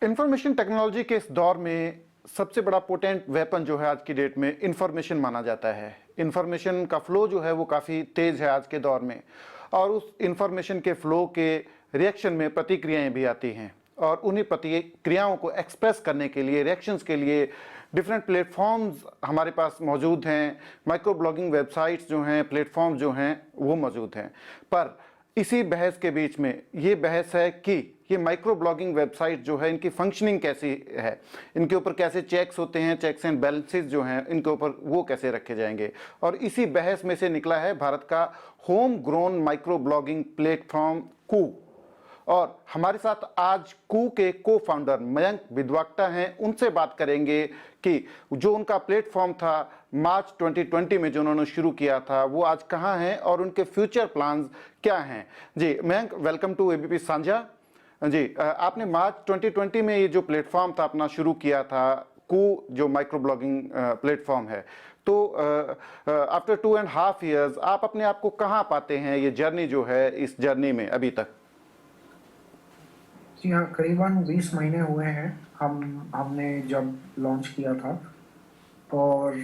Information technology के इस दौर में सबसे बड़ा पोटेंट वेपन जो है आज की डेट में इंफॉर्मेशन माना जाता है। इंफॉर्मेशन का फ्लो जो है वो काफ़ी तेज़ है आज के दौर में, और उस इंफॉर्मेशन के फ्लो के रिएक्शन में प्रतिक्रियाएं भी आती हैं, और उन्हीं प्रतिक्रियाओं को एक्सप्रेस करने के लिए, रिएक्शंस के लिए डिफरेंट प्लेटफॉर्म्स हमारे पास मौजूद हैं। माइक्रो ब्लॉगिंग वेबसाइट्स जो हैं, प्लेटफॉर्म्स जो हैं वो मौजूद हैं। पर इसी बहस के बीच में ये बहस है कि ये माइक्रो ब्लॉगिंग वेबसाइट जो है इनकी फंक्शनिंग कैसी है, इनके ऊपर कैसे चेक्स होते हैं, चेक्स एंड बैलेंसेस जो हैं इनके ऊपर वो कैसे रखे जाएंगे। और इसी बहस में से निकला है भारत का home grown micro blogging platform Koo. और हमारे साथ आज कू के को फाउंडर मयंक विद्वाक्ता हैं। उनसे बात करेंगे कि जो उनका प्लेटफॉर्म था मार्च 2020 में जो उन्होंने शुरू किया था वो आज कहाँ हैं और उनके फ्यूचर प्लान्स क्या हैं। जी मयंक, वेलकम टू एबीपी साझा। जी, आपने मार्च 2020 में ये जो प्लेटफॉर्म था अपना शुरू किया था, कू जो माइक्रो ब्लॉगिंग प्लेटफॉर्म है, तो आफ्टर 2.5 years आप अपने आप को कहाँ पाते हैं, ये जर्नी जो है इस जर्नी में अभी तक? जी हाँ, करीबन 20 महीने हुए हैं हमने जब लॉन्च किया था। और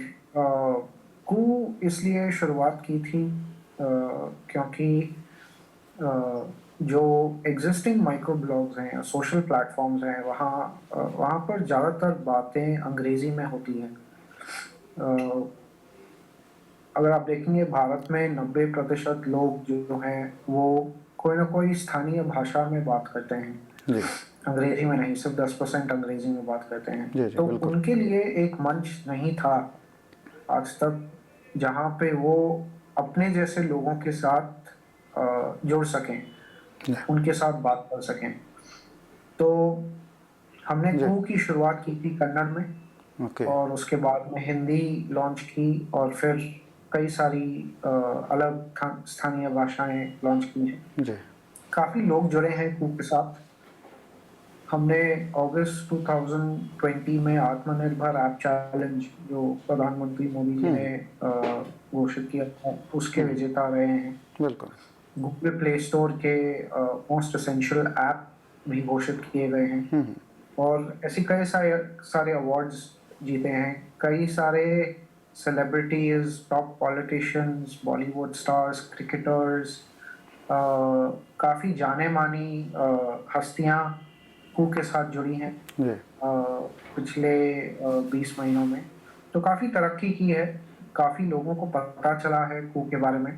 कू इसलिए शुरुआत की थी क्योंकि जो एग्जिस्टिंग माइक्रो ब्लॉग्स हैं, सोशल प्लेटफॉर्म्स हैं, वहाँ पर ज़्यादातर बातें अंग्रेज़ी में होती हैं। अगर आप देखेंगे भारत में 90% लोग जो हैं वो कोई ना कोई स्थानीय भाषा में बात करते हैं। जी अंग्रेजी में नहीं, सिर्फ 10% अंग्रेजी में बात करते हैं। जी जी तो बिल्कुल। उनके लिए एक मंच नहीं था आज तक जहाँ पे वो अपने जैसे लोगों के साथ जुड़ सकें, जी उनके साथ बात कर सकें। तो हमने जी कू की शुरुआत की थी कन्नड़ में, ओके। और उसके बाद में हिंदी लॉन्च की, और फिर कई सारी अलग स्थानीय भाषाएं लॉन्च की हैं। जी काफ़ी लोग जुड़े हैं कू के साथ। हमने अगस्त 2020 में आत्मनिर्भर ऐप चैलेंज जो प्रधानमंत्री मोदी जी ने घोषित किया था, उसके विजेता रहे हैं। बिल्कुल। गूगल प्ले स्टोर के मोस्ट एसेंशियल ऐप भी घोषित किए गए हैं, और ऐसे कई सारे सारे अवार्ड्स जीते हैं। कई सारे celebrities, top politicians, Bollywood stars, cricketers, काफ़ी जाने मानी हस्तियां कू के साथ जुड़ी हैं जी पिछले 20 महीनों में। तो काफ़ी तरक्की की है, काफ़ी लोगों को पता चला है कू के बारे में,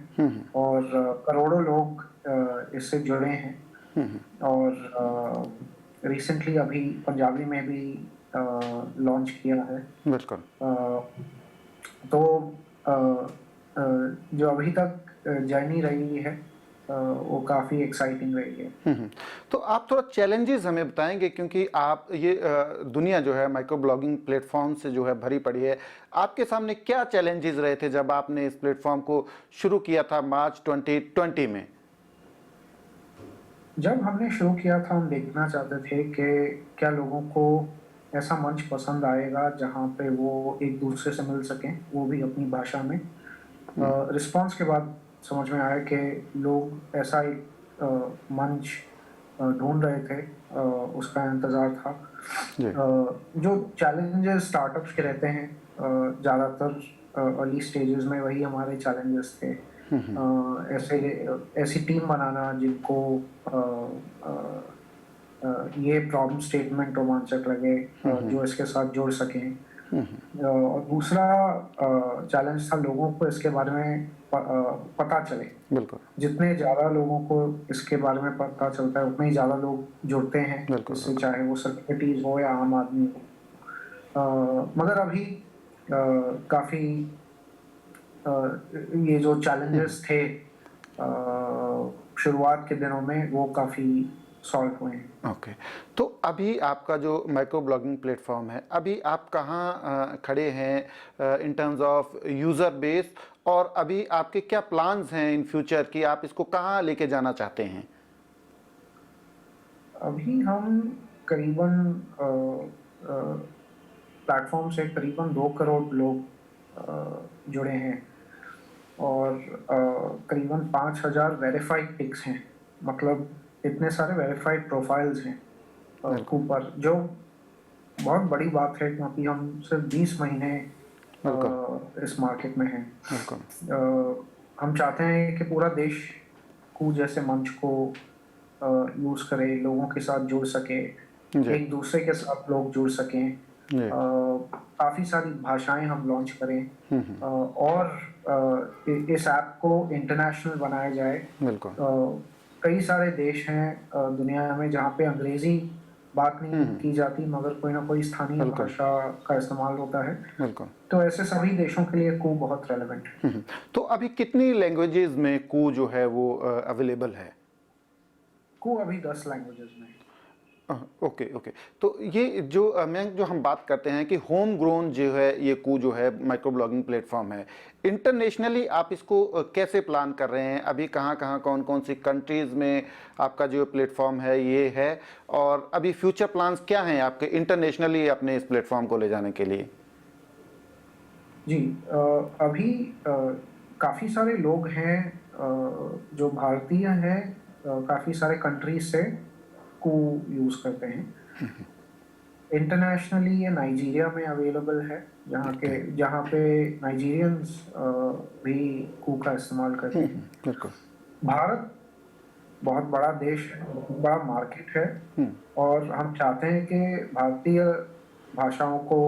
और करोड़ों लोग इससे जुड़े हैं। और रिसेंटली अभी पंजाबी में भी लॉन्च किया है। बिल्कुल। तो अ, जो अभी तक जर्नी रही है वो काफ़ी एक्साइटिंग रही है। तो आप थोड़ा चैलेंजेस हमें बताएंगे, क्योंकि आप ये दुनिया जो है माइक्रो ब्लॉगिंग प्लेटफॉर्म से जो है भरी पड़ी है। आपके सामने क्या चैलेंजेस रहे थे जब आपने इस प्लेटफॉर्म को शुरू किया था मार्च 2020 में? जब हमने शुरू किया था हम देखना चाहते थे कि क्या लोगों को ऐसा मंच पसंद आएगा जहाँ पे वो एक दूसरे से मिल सकें, वो भी अपनी भाषा में। रिस्पांस के बाद समझ में आया कि लोग ऐसा एक मंच ढूंढ रहे थे, उसका इंतज़ार था। जी जो चैलेंजेस स्टार्टअप्स के रहते हैं ज़्यादातर अर्ली स्टेजेस में, वही हमारे चैलेंजेस थे। ऐसे ऐसी टीम बनाना जिनको ये प्रॉब्लम स्टेटमेंट रोमांचक लगे, जो इसके साथ जुड़ सकें। और दूसरा चैलेंज था लोगों को इसके बारे में पता चले। बिल्कुल जितने ज़्यादा लोगों को इसके बारे में पता चलता है उतने ही ज़्यादा लोग जुड़ते हैं बिल्कुल इससे, बिल्कुल। चाहे वो सेलिब्रिटीज हो या आम आदमी हो। मगर अभी काफ़ी ये जो चैलेंजेस थे शुरुआत के दिनों में, वो काफ़ी सॉल्व हुए हैं। ओके। तो अभी आपका जो माइक्रो ब्लॉगिंग प्लेटफॉर्म है, अभी आप कहाँ खड़े हैं in terms of user base, और अभी आपके क्या प्लान्स हैं इन फ्यूचर कि आप इसको कहाँ लेके जाना चाहते हैं? अभी हम करीबन प्लेटफॉर्म से करीबन 2 करोड़ लोग जुड़े हैं, और करीबन 5,000 वेरीफाइड पिक्स हैं। मतलब इतने सारे वेरीफाइड प्रोफाइल्स हैं ऊपर, जो बहुत बड़ी बात है क्योंकि हम सिर्फ 20 महीने इस मार्केट में हैं। हम चाहते हैं कि पूरा देश कू जैसे मंच को यूज़ करे, लोगों के साथ जुड़ सके, एक दूसरे के साथ लोग जुड़ सकें। काफ़ी सारी भाषाएं हम लॉन्च करें और इस ऐप को इंटरनेशनल बनाया जाए। कई सारे देश हैं दुनिया में जहाँ पे अंग्रेजी बात नहीं की जाती, मगर कोई ना कोई स्थानीय भाषा का इस्तेमाल होता है। तो ऐसे सभी देशों के लिए कू बहुत रेलेवेंट है। तो अभी कितनी लैंग्वेजेस में कू जो है वो अवेलेबल है? कू अभी 10 लैंग्वेजेस में है। Okay okay. तो ये जो मैं जो हम बात करते हैं कि होम ग्रोन जो है ये कू जो है माइक्रो ब्लॉगिंग प्लेटफॉर्म है, इंटरनेशनली आप इसको कैसे प्लान कर रहे हैं? अभी कहाँ कहाँ कौन कौन सी कंट्रीज़ में आपका जो प्लेटफॉर्म है ये है, और अभी फ्यूचर प्लान्स क्या हैं आपके इंटरनेशनली अपने इस प्लेटफॉर्म को ले जाने के लिए? जी, अभी काफ़ी सारे लोग हैं जो भारतीय हैं, काफ़ी सारे कंट्रीज से को यूज़ करते हैं। इंटरनेशनली ये नाइजीरिया में अवेलेबल है, जहाँ पे नाइजीरियंस भी कू का इस्तेमाल करते हैं। भारत बहुत बड़ा देश है, बहुत बड़ा मार्केट है, और हम चाहते हैं कि भारतीय भाषाओं को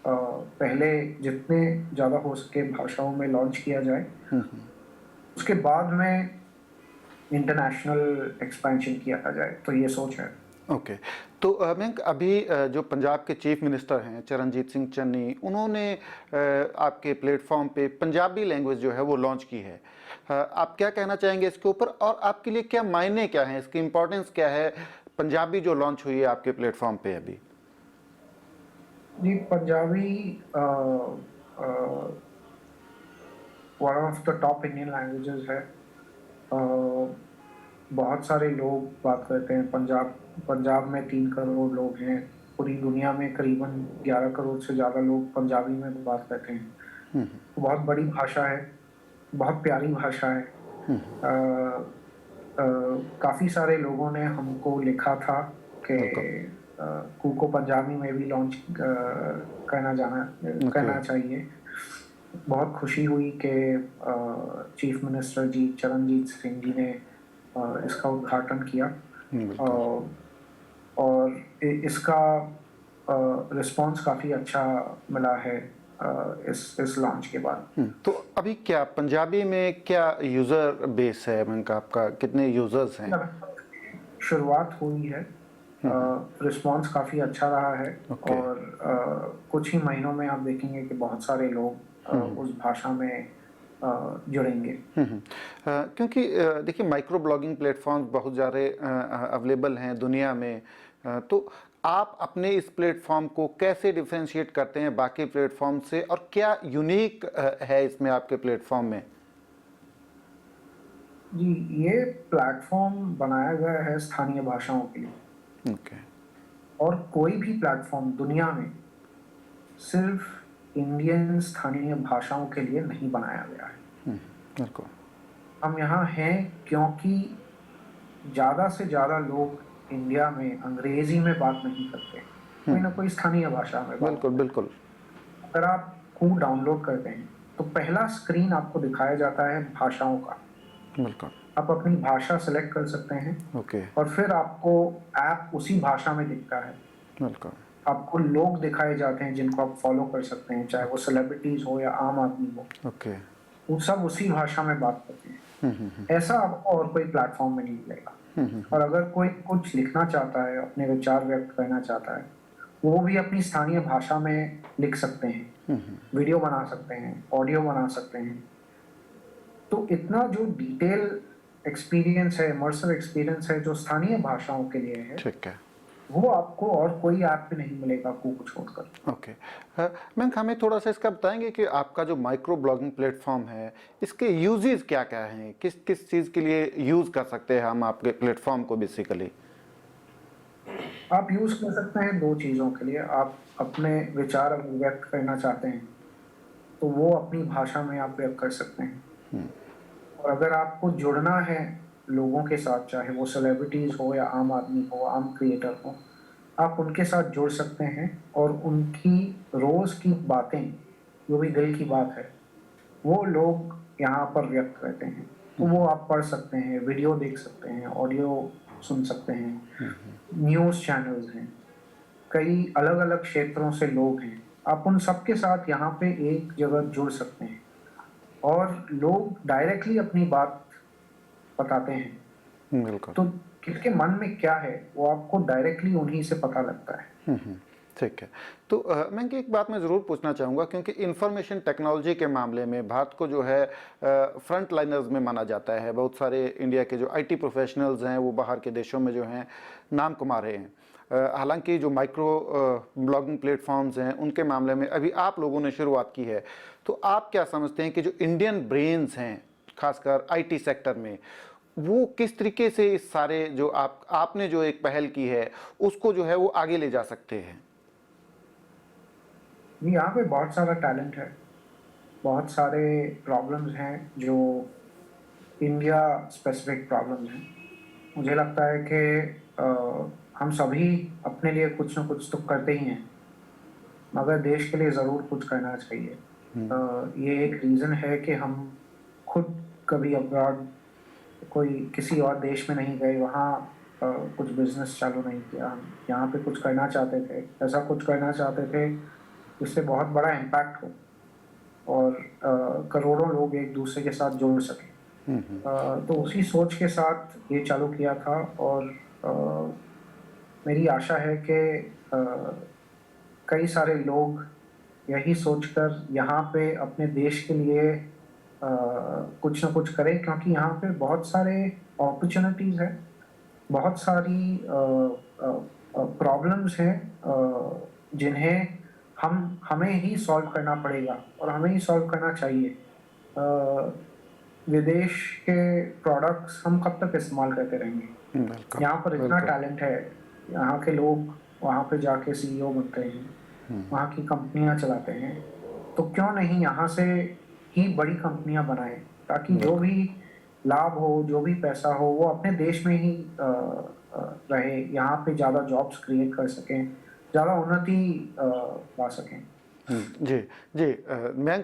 पहले जितने ज़्यादा हो सके भाषाओं में लॉन्च किया जाए, उसके बाद में इंटरनेशनल एक्सपेंशन किया जाए, तो ये सोच है। ओके। तो मैं अभी जो पंजाब के चीफ मिनिस्टर हैं चरणजीत सिंह चन्नी, उन्होंने आपके प्लेटफॉर्म पे पंजाबी लैंग्वेज जो है वो लॉन्च की है। आप क्या कहना चाहेंगे इसके ऊपर, और आपके लिए क्या मायने क्या हैं, इसकी इम्पोर्टेंस क्या है पंजाबी जो लॉन्च हुई है आपके प्लेटफॉर्म पे अभी? जी, Punjabi one of the top Indian languages है। बहुत सारे लोग बात करते हैं। पंजाब में 3 करोड़ लोग हैं। पूरी दुनिया में करीबन 11 करोड़ से ज़्यादा लोग पंजाबी में बात करते हैं। बहुत बड़ी भाषा है, बहुत प्यारी भाषा है। काफ़ी सारे लोगों ने हमको लिखा था कि कू को पंजाबी में भी लॉन्च करना चाहिए। बहुत खुशी हुई कि चीफ मिनिस्टर जी चरणजीत सिंह जी ने इसका उद्घाटन किया, और इसका रिस्पांस काफ़ी अच्छा मिला है इस लॉन्च के बाद। तो अभी क्या पंजाबी में क्या यूज़र बेस है, आपका कितने यूज़र्स हैं? शुरुआत हुई है, रिस्पांस काफ़ी अच्छा रहा है, और कुछ ही महीनों में आप देखेंगे कि बहुत सारे लोग उस भाषा में जुड़ेंगे। क्योंकि देखिए माइक्रो ब्लॉगिंग प्लेटफॉर्म्स बहुत ज़्यादा अवेलेबल हैं दुनिया में, तो आप अपने इस प्लेटफॉर्म को कैसे डिफरेंशिएट करते हैं बाकी प्लेटफॉर्म से, और क्या यूनिक है इसमें आपके प्लेटफॉर्म में? जी, ये प्लेटफॉर्म बनाया गया है स्थानीय भाषाओं के लिए। और कोई भी प्लेटफॉर्म दुनिया में सिर्फ इंडियन स्थानीय भाषाओं के लिए नहीं बनाया गया है। हम यहाँ हैं क्योंकि ज़्यादा से ज़्यादा लोग इंडिया में अंग्रेजी में बात नहीं करते, कोई ना कोई स्थानीय भाषा में बात करते हैं। बिल्कुल। अगर आप कू डाउनलोड करते हैं तो पहला स्क्रीन आपको दिखाया जाता है भाषाओं का। आप अपनी भाषा सेलेक्ट कर सकते हैं, और फिर आपको ऐप उसी भाषा में दिखता है। आपको लोग दिखाए जाते हैं जिनको आप फॉलो कर सकते हैं, चाहे वो सेलिब्रिटीज हो या आम आदमी हो। वो सब उसी भाषा में बात करते हैं। ऐसा आपको और कोई प्लेटफॉर्म में नहीं मिलेगा। और अगर कोई कुछ लिखना चाहता है, अपने विचार व्यक्त करना चाहता है, वो भी अपनी स्थानीय भाषा में लिख सकते हैं, वीडियो बना सकते हैं, ऑडियो बना सकते हैं। तो इतना जो डिटेल एक्सपीरियंस है, इमर्सिव एक्सपीरियंस है जो स्थानीय भाषाओं के लिए है, ठीक है, वो आपको और कोई ऐप पे नहीं मिलेगा कू को छोड़कर। ओके। मैम हमें थोड़ा सा इसका बताएंगे कि आपका जो माइक्रो ब्लॉगिंग प्लेटफॉर्म है, इसके यूजेस क्या क्या हैं, किस किस चीज़ के लिए यूज़ कर सकते हैं हम आपके प्लेटफॉर्म को बेसिकली? आप यूज़ कर सकते हैं 2 चीज़ों के लिए। आप अपने विचार व्यक्त करना चाहते हैं तो वो अपनी भाषा में आप व्यक्त कर सकते हैं। और अगर आपको जुड़ना है लोगों के साथ, चाहे वो सेलिब्रिटीज़ हो या आम आदमी हो, आम क्रिएटर हो, आप उनके साथ जुड़ सकते हैं और उनकी रोज़ की बातें, जो भी दिल की बात है, वो लोग यहाँ पर व्यक्त करते हैं। तो वो आप पढ़ सकते हैं, वीडियो देख सकते हैं, ऑडियो सुन सकते हैं, न्यूज़ चैनल्स हैं, कई अलग-अलग क्षेत्रों से लोग हैं। आप उन सबके साथ यहाँ पे एक जगह जुड़ सकते हैं और लोग डायरेक्टली अपनी बात बताते हैं। बिल्कुल। तो किसके मन में क्या है, वो आपको डायरेक्टली उन्हीं से पता लगता है। ठीक है। तो मैं एक बात मैं ज़रूर पूछना चाहूँगा, क्योंकि इंफॉर्मेशन टेक्नोलॉजी के मामले में भारत को जो है फ्रंट लाइनर्स में माना जाता है। बहुत सारे इंडिया के जो आईटी प्रोफेशनल्स हैं वो बाहर के देशों में जो हैं नाम कमा रहे हैं। हालांकि जो माइक्रो ब्लॉगिंग प्लेटफॉर्म्स हैं उनके मामले में अभी आप लोगों ने शुरुआत की है, तो आप क्या समझते हैं कि जो इंडियन ब्रेन्स हैं खासकर आईटी सेक्टर में, वो किस तरीके से इस सारे जो आपने जो एक पहल की है उसको जो है वो आगे ले जा सकते हैं? यहाँ पे बहुत सारा टैलेंट है, बहुत सारे प्रॉब्लम्स हैं जो इंडिया स्पेसिफिक प्रॉब्लम्स हैं। मुझे लगता है कि हम सभी अपने लिए कुछ न कुछ तो करते ही हैं, मगर देश के लिए ज़रूर कुछ करना चाहिए। ये एक रीज़न है कि हम खुद कभी अब्रॉड कोई किसी और देश में नहीं गए, वहाँ कुछ बिज़नेस चालू नहीं किया। हम यहाँ पे कुछ करना चाहते थे, ऐसा कुछ करना चाहते थे जिससे बहुत बड़ा इम्पैक्ट हो और करोड़ों लोग एक दूसरे के साथ जुड़ सकें। तो उसी सोच के साथ ये चालू किया था और मेरी आशा है कि कई सारे लोग यही सोचकर यहाँ पे अपने देश के लिए कुछ ना कुछ करें, क्योंकि यहाँ पे बहुत सारे अपॉर्चुनिटीज़ हैं, बहुत सारी प्रॉब्लम्स हैं जिन्हें हमें ही सॉल्व करना पड़ेगा और हमें ही सॉल्व करना चाहिए। विदेश के प्रोडक्ट्स हम कब तक इस्तेमाल करते रहेंगे? बिल्कुल। यहाँ पर इतना टैलेंट है, यहाँ के लोग वहाँ पे जाके सीईओ बनते हैं, वहाँ की कंपनियाँ चलाते हैं, तो क्यों नहीं यहाँ से ही बड़ी कंपनियाँ बनाएं, ताकि जो भी लाभ हो, जो भी पैसा हो, वो अपने देश में ही रहे, यहाँ पे ज़्यादा जॉब्स क्रिएट कर सकें, ज़्यादा उन्नति ला सकें। जी, जी। मैं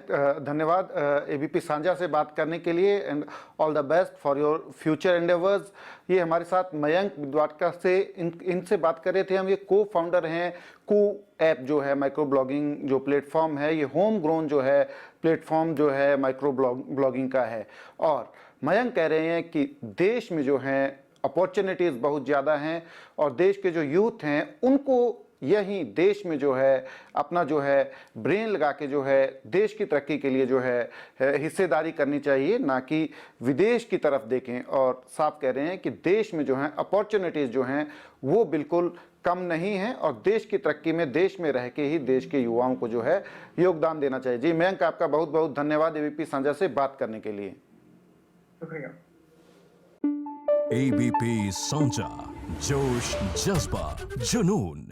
धन्यवाद एबीपी साझा से बात करने के लिए, and all the best for your future endeavours. ये हमारे साथ मयंक द्वारका से इनसे बात कर रहे थे हम। ये को फाउंडर हैं कू ऐप जो है माइक्रो ब्लॉगिंग जो प्लेटफॉर्म है, ये होम ग्रोन जो है प्लेटफॉर्म जो है माइक्रो ब्लॉगिंग का है। और मयंक कह रहे हैं कि देश में जो हैं अपॉर्चुनिटीज़ बहुत ज़्यादा हैं और देश के जो यूथ हैं उनको यही देश में जो है अपना जो है ब्रेन लगा के जो है देश की तरक्की के लिए जो है हिस्सेदारी करनी चाहिए, ना कि विदेश की तरफ देखें। और साफ कह रहे हैं कि देश में जो है अपॉर्चुनिटीज़ जो हैं वो बिल्कुल कम नहीं है और देश की तरक्की में देश में रह के ही देश के युवाओं को जो है योगदान देना चाहिए। जी मयंक, आपका बहुत बहुत धन्यवाद एबीपी साझा से बात करने के लिए। शुक्रिया। एबीपी साझा, जोश, जज्बा, जुनून।